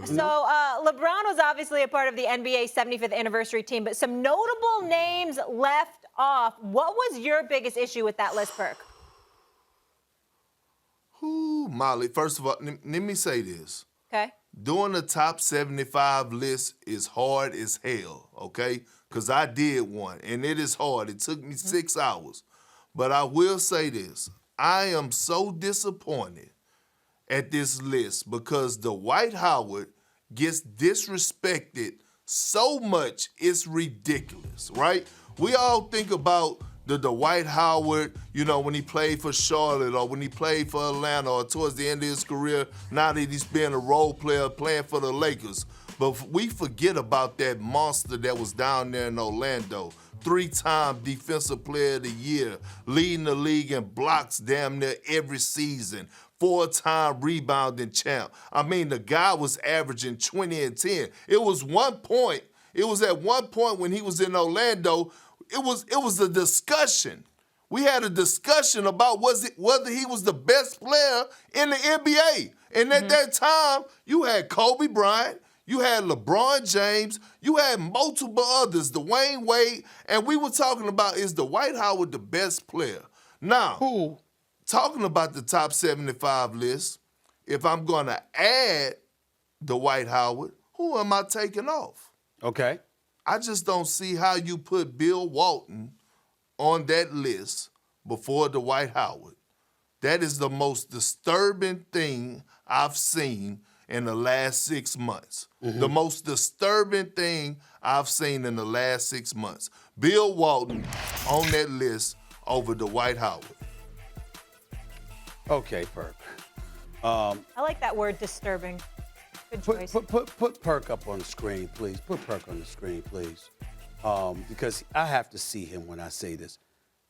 So LeBron was obviously a part of the NBA 75th anniversary team, but some notable names left off. What was your biggest issue with that list, Perk? Ooh, Molly, first of all, let me say this. Okay. Doing the top 75 list is hard as hell, okay? Because I did one, and it is hard. It took me 6 hours. But I will say this. I am so disappointed at this list because Dwight Howard gets disrespected so much, it's ridiculous, right? We all think about the Dwight Howard, you know, when he played for Charlotte or when he played for Atlanta or towards the end of his career, now that he's been a role player playing for the Lakers. But we forget about that monster that was down there in Orlando. 3-time Defensive Player of the Year, leading the league in blocks damn near every season. 4-time rebounding champ. I mean, the guy was averaging 20 and 10. It was at one point when he was in Orlando, it was a discussion. We had a discussion about whether he was the best player in the NBA. And at that time, you had Kobe Bryant, you had LeBron James, you had multiple others, Dwayne Wade, and we were talking about, is Dwight Howard the best player? Now, talking about the top 75 list, if I'm going to add Dwight Howard, who am I taking off? Okay. I just don't see how you put Bill Walton on that list before Dwight Howard. That is the most disturbing thing I've seen in the last 6 months. The most disturbing thing I've seen in the last 6 months. Bill Walton on that list over Dwight Howard. Okay, Perk. I like that word, disturbing. Good choice. Put Perk up on the screen, please. Put Perk on the screen, please. Because I have to see him when I say this.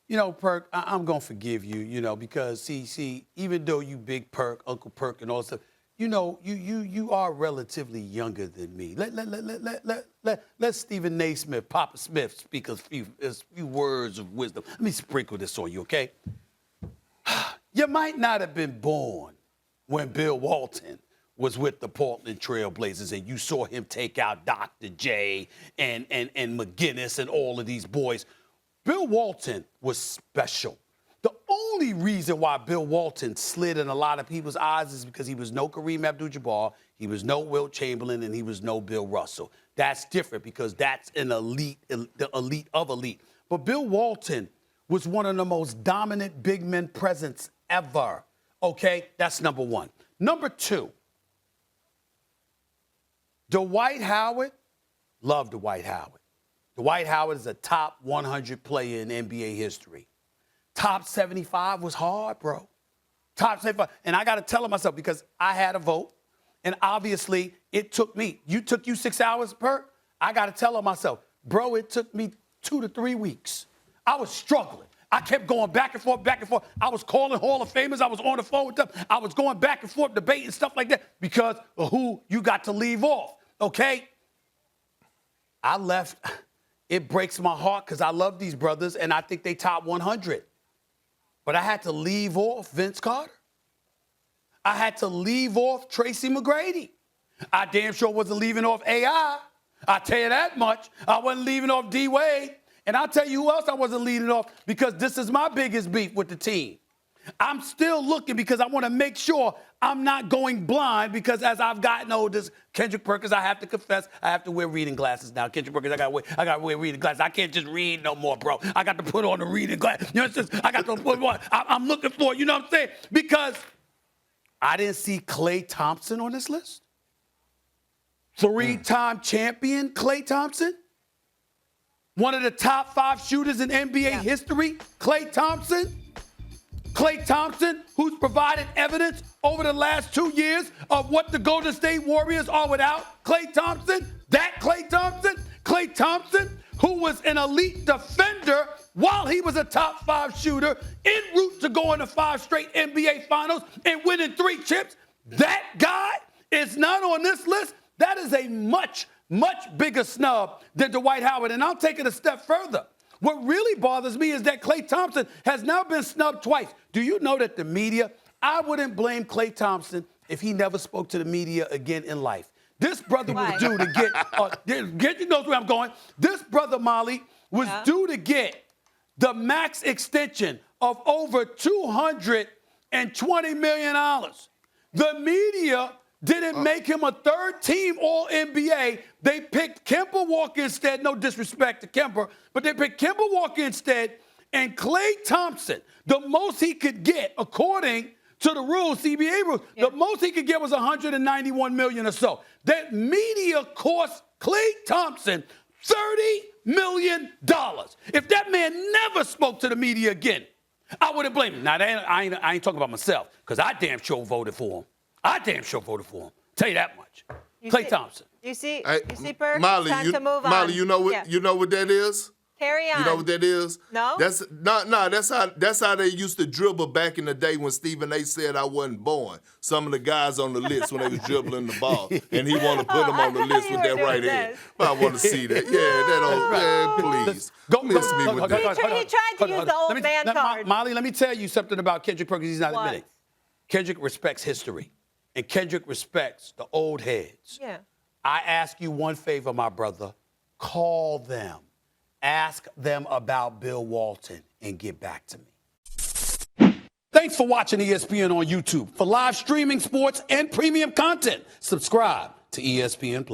You know, Perk, I'm going to forgive you, you know, because, see, even though you big Perk, Uncle Perk and all stuff, you know, you are relatively younger than me. Let Stephen Naismith, Papa Smith speak a few words of wisdom. Let me sprinkle this on you, okay? You might not have been born when Bill Walton was with the Portland Trail Blazers and you saw him take out Dr. J and McGinnis and all of these boys. Bill Walton was special. The only reason why Bill Walton slid in a lot of people's eyes is because he was no Kareem Abdul-Jabbar, he was no Wilt Chamberlain, and he was no Bill Russell. That's different because that's an elite, the elite of elite. But Bill Walton was one of the most dominant big men presence ever. Okay, that's number one. Number two, Dwight Howard, love Dwight Howard. Dwight Howard is a top 100 player in NBA history. Top 75 was hard, bro. Top 75. And I got to tell myself because I had a vote, and obviously it took me. Took you 6 hours, Perk? I got to tell myself, bro, it took me 2 to 3 weeks. I was struggling. I kept going back and forth, back and forth. I was calling Hall of Famers. I was on the phone with them. I was going back and forth, debating stuff like that because of who you got to leave off, okay? I left. It breaks my heart because I love these brothers, and I think they top 100. But I had to leave off Vince Carter. I had to leave off Tracy McGrady. I damn sure wasn't leaving off AI. I'll tell you that much. I wasn't leaving off D-Wade. And I'll tell you who else I wasn't leaving off because this is my biggest beef with the team. I'm still looking because I want to make sure I'm not going blind because as I've gotten older, Kendrick Perkins, I have to confess, I have to wear reading glasses now. Kendrick Perkins, I gotta wear reading glasses. I can't just read no more, bro. I got to put on the reading glasses. You know, it's just, I got to put on. I'm looking for it, you know what I'm saying? Because I didn't see Klay Thompson on this list. 3-time champion Klay Thompson. One of the top 5 shooters in NBA history, Klay Thompson. Klay Thompson, who's provided evidence over the last 2 years of what the Golden State Warriors are without Klay Thompson. That Klay Thompson, who was an elite defender while he was a top 5 shooter, en route to going to 5 straight NBA Finals and winning 3 chips. That guy is not on this list. That is a much bigger snub than Dwight Howard. And I'll take it a step further. What really bothers me is that Klay Thompson has now been snubbed twice. Do you know that the media, I wouldn't blame Klay Thompson if he never spoke to the media again in life. This brother was due to get, you know where I'm going. This brother, Molly, was due to get the max extension of over $220 million. The media didn't make him a third-team All-NBA. They picked Kemba Walker instead. No disrespect to Kemba, but they picked Kemba Walker instead. And Klay Thompson, the most he could get, according to the rules, CBA rules, the most he could get was $191 million or so. That media cost Klay Thompson $30 million. If that man never spoke to the media again, I wouldn't blame him. Now, I ain't talking about myself, because I damn sure voted for him. Tell you that much. Klay Thompson. You see, Perk? Molly, Time to move on. Molly, you know what that is? Carry on. You know what that is? No? That's how they used to dribble back in the day when Stephen A. said I wasn't born. Some of the guys on the list when they was dribbling the ball, and he wanted to put them on the list with that right hand. I want to see that. Please. Miss me with that. He tried to use the old man card. Molly, let me tell you something about Kendrick Perkins. He's not admitting. Kendrick respects history, and Kendrick respects the old heads. Yeah. I ask you one favor, my brother. Call them. Ask them about Bill Walton and get back to me. Thanks for watching ESPN on YouTube. For live streaming, sports, and premium content, subscribe to ESPN+.